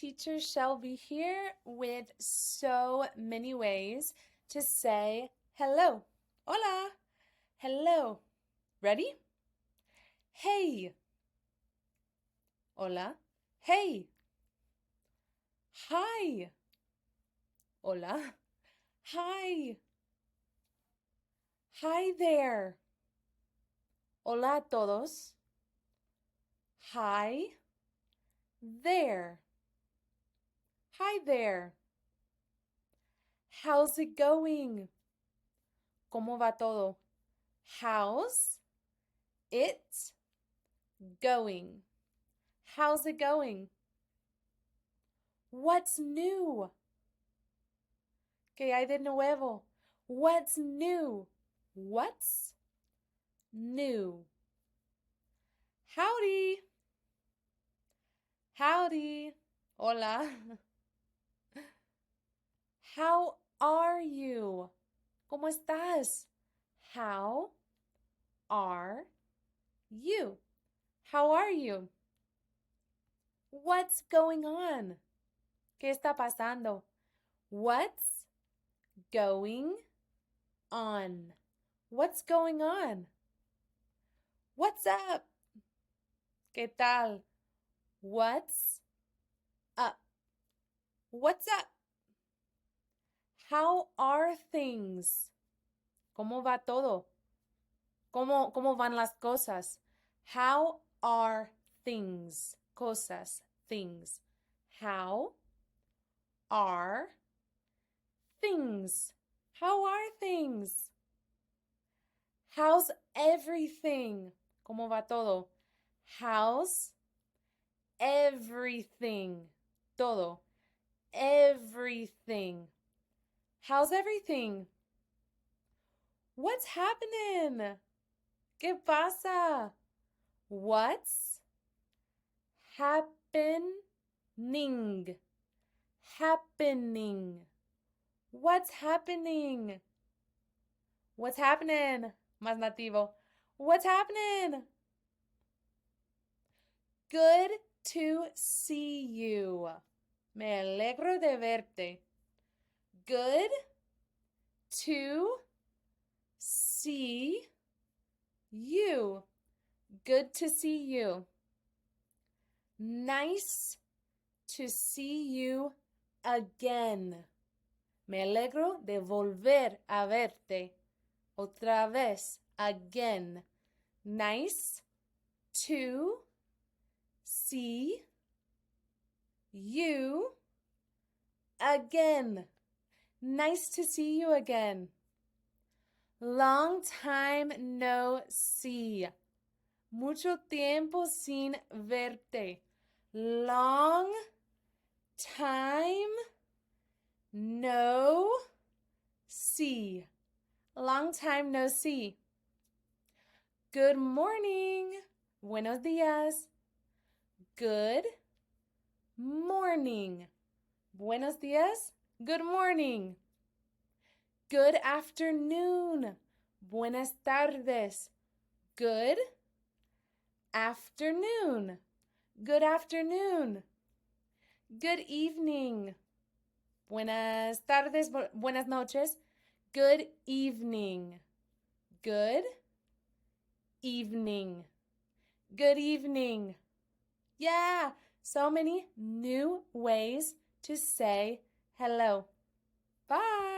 teacher Shelby here with so many ways to say hello. Hola. Hello. Ready? Hey. Hola. Hey. Hi. Hola. Hi. Hi there. Hola a todos. Hi there. Hi there. How's it going? ¿Cómo va todo? How's it going? How's it going? What's new? ¿Qué hay de nuevo? What's new? What's new? Howdy. Howdy. Hola. How are you? ¿Cómo estás? How are you? How are you? What's going on? ¿Qué está pasando? What's going on? What's going on? What's up? ¿Qué tal? What's up? What's up? How are things? ¿Cómo va todo? ¿Cómo van las cosas? How are things? Cosas, things. How are things? How are things? How's everything? ¿Cómo va todo? How's everything? Todo. Everything. How's everything? What's happening? ¿Qué pasa? What's happening? Happening. What's happening? What's happening? Más nativo. What's happening? Good to see you. Me alegro de verte. Good to see you. Good to see you. Nice to see you again. Me alegro de volver a verte. Otra vez. Again. Nice to see you again. Nice to see you again. Long time no see. Mucho tiempo sin verte. Long time no see. Long time no see. Good morning. Buenos días. Good morning. Buenos días. Good morning. Good afternoon. Buenas tardes. Good afternoon. Good afternoon. Good evening. Buenas tardes, buenas noches. Good evening. Good evening. Good evening. Yeah, so many new ways to say hello. Bye.